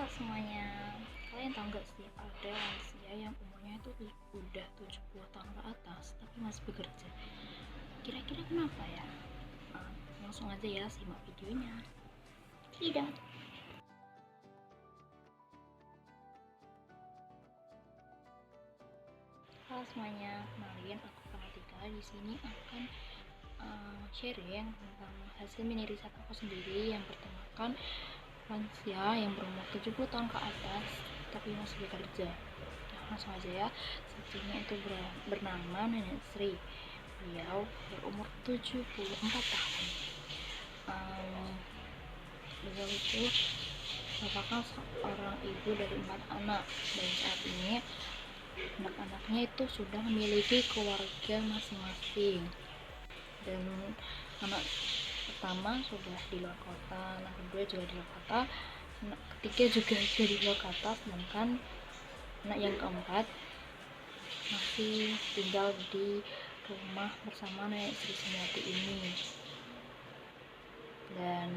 Semuanya, kalian tahu nggak sih ada lansia yang umurnya itu udah 70 tahun ke atas tapi masih bekerja. Kira-kira kenapa ya? Langsung aja ya simak videonya. Tidak. Halo semuanya, kenalin aku Panatika. Di sini akan sharing tentang hasil mini riset aku sendiri yang bertemakan lansia yang berumur 70 tahun ke atas tapi masih bekerja. Langsung aja ya. Subjeknya itu bernama Nenek Sri. Beliau berumur 74 tahun. Beliau itu merupakan seorang ibu dari 4 anak, dan saat ini anak-anaknya itu sudah memiliki keluarga masing-masing. Dan anak pertama sudah di luar kota, anak kedua juga di luar kota, anak ketiga juga di luar kota, sedangkan anak yang keempat masih tinggal di rumah bersama Nenek Sri Sumiati ini. Dan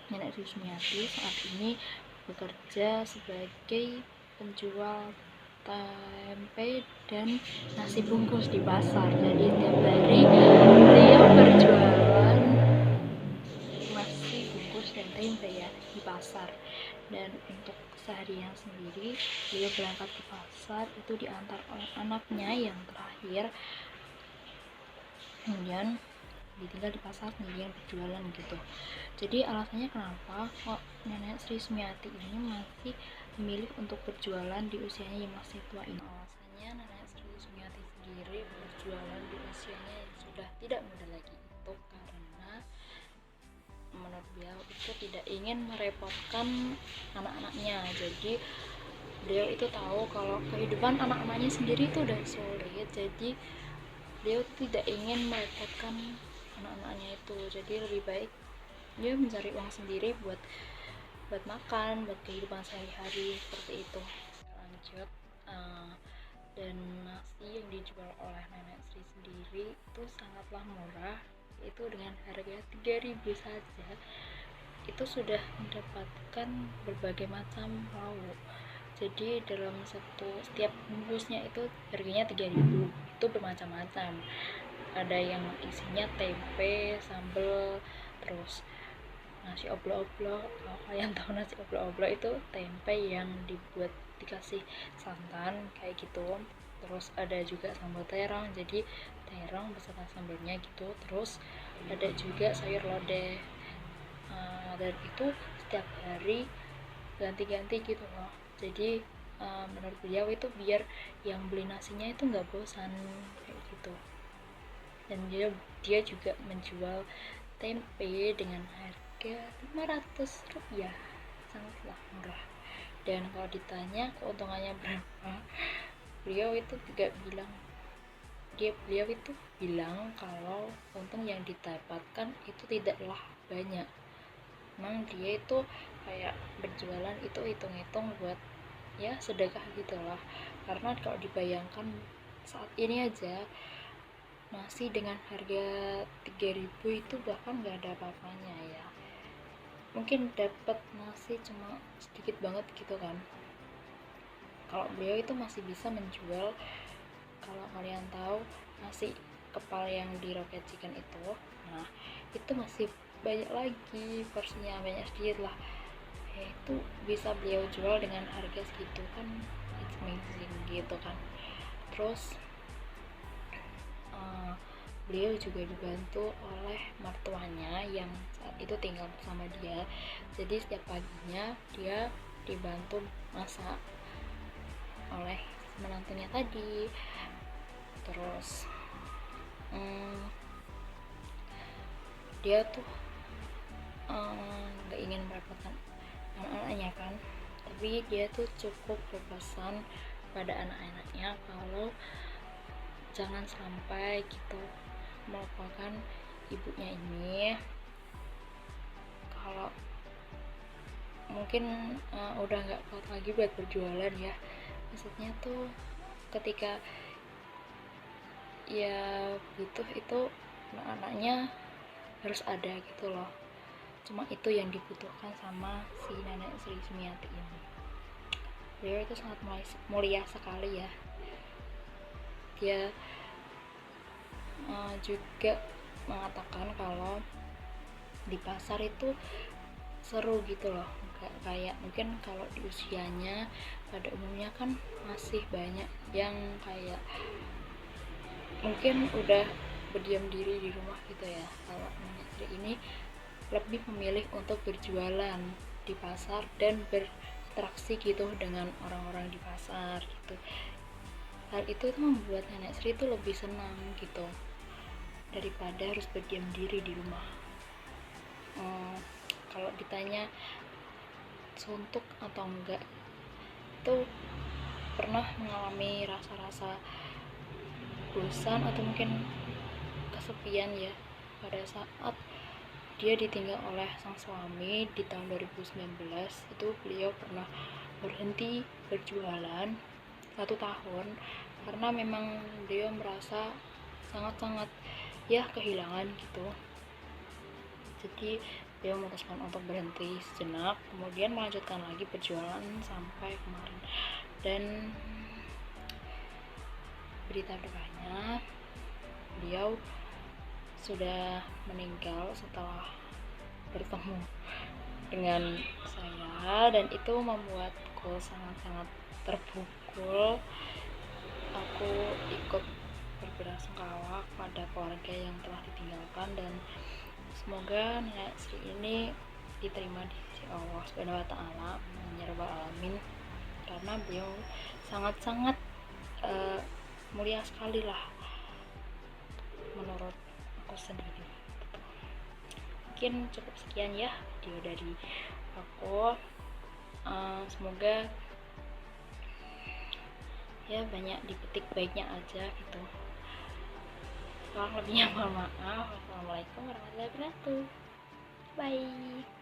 Nenek Sri Sumiati saat ini bekerja sebagai penjual tempe dan nasi bungkus di pasar. Jadi tiap hari beliau berjualan nasi bungkus dan tempe ya di pasar. Dan untuk seharian sendiri beliau berangkat ke pasar itu diantar oleh anaknya yang terakhir, kemudian ditinggal di pasar sendirian berjualan gitu. Jadi alasannya kenapa kok Nenek Sri Sumiati ini masih memilih untuk berjualan di usianya yang masih tua ini? Alasannya Nenek Sri Sumiati sendiri berjualan di usianya yang sudah tidak muda lagi itu karena menurut beliau itu tidak ingin merepotkan anak-anaknya. Jadi beliau itu tahu kalau kehidupan anak-anaknya sendiri itu udah sulit, jadi beliau tidak ingin merepotkan anak-anaknya itu. Jadi lebih baik dia mencari uang sendiri buat makan, buat kehidupan sehari-hari seperti itu. Lanjut, dan nasi yang dijual oleh Nenek Sri sendiri itu sangatlah murah, itu dengan harga 3.000 saja itu sudah mendapatkan berbagai macam lauk. Jadi dalam setiap bungkusnya itu harganya 3.000, itu bermacam-macam. Ada yang isinya tempe, sambal, terus nasi oblok-oblok. Kalau kalian tahu nasi oblok-oblok itu tempe yang dikasih santan kayak gitu. Terus ada juga sambal terong, jadi terong beserta sambalnya gitu. Terus ada juga sayur lodeh, dan itu setiap hari ganti-ganti gitu loh. Jadi menurut beliau itu biar yang beli nasinya itu nggak bosan kayak gitu. Dan dia juga menjual tempe dengan harga 500 rupiah, sangatlah murah. Dan kalau ditanya keuntungannya berapa, beliau itu bilang kalau untung yang didapatkan itu tidaklah banyak. Memang dia itu kayak berjualan itu hitung-hitung buat ya sedekah gitulah. Karena kalau dibayangkan saat ini aja nasi dengan harga 3.000 itu bahkan nggak ada apa-apanya ya. Mungkin dapat nasi cuma sedikit banget gitu kan. Kalau beliau itu masih bisa menjual, kalau kalian tahu nasi kepal yang di Rocket Chicken itu, nah itu masih banyak lagi, porsinya banyak sedikit lah, itu bisa beliau jual dengan harga segitu kan, it's amazing gitu kan. Terus beliau juga dibantu oleh mertuanya yang saat itu tinggal bersama dia. Jadi setiap paginya dia dibantu masak oleh menantunya tadi. Terus dia tuh gak ingin merepotkan anak-anaknya kan, tapi dia tuh cukup berpesan pada anak-anaknya kalau jangan sampai gitu melupakan ibunya ini. Kalau mungkin udah gak kuat lagi buat berjualan ya, maksudnya tuh ketika ya butuh itu anak-anaknya harus ada gitu loh. Cuma itu yang dibutuhkan sama si Nenek Sri Sumiati ini. Beliau itu sangat mulia sekali ya. Dia juga mengatakan kalau di pasar itu seru gitu loh, nggak kayak mungkin kalau di usianya pada umumnya kan masih banyak yang kayak mungkin udah berdiam diri di rumah gitu ya. Kalau Nenek Sri ini lebih memilih untuk berjualan di pasar dan berinteraksi gitu dengan orang-orang di pasar gitu. Hal itu membuat Nenek Sri itu lebih senang gitu daripada harus berdiam diri di rumah. Kalau ditanya suntuk atau enggak, itu pernah mengalami rasa-rasa bosan atau mungkin kesepian ya pada saat dia ditinggal oleh sang suami di tahun 2019. Itu beliau pernah berhenti berjualan 1 tahun karena memang beliau merasa sangat-sangat ya kehilangan gitu. Jadi dia memutuskan untuk berhenti sejenak, kemudian melanjutkan lagi berjualan sampai kemarin. Dan berita dukanya, beliau sudah meninggal setelah bertemu dengan saya, dan itu membuatku sangat-sangat terpukul. Aku ikut berbelasungkawa pada keluarga yang telah ditinggalkan, dan semoga Nenek Sri ini diterima di sisi Allah Subhanahu wa taala ya rabbal alamin, karena beliau sangat-sangat mulia sekali lah menurut aku sendiri. Mungkin cukup sekian ya video dari aku. Semoga ya banyak dipetik baiknya aja gitu. Kurang lebihnya mohon maaf. Wassalamualaikum warahmatullahi wabarakatuh. Bye.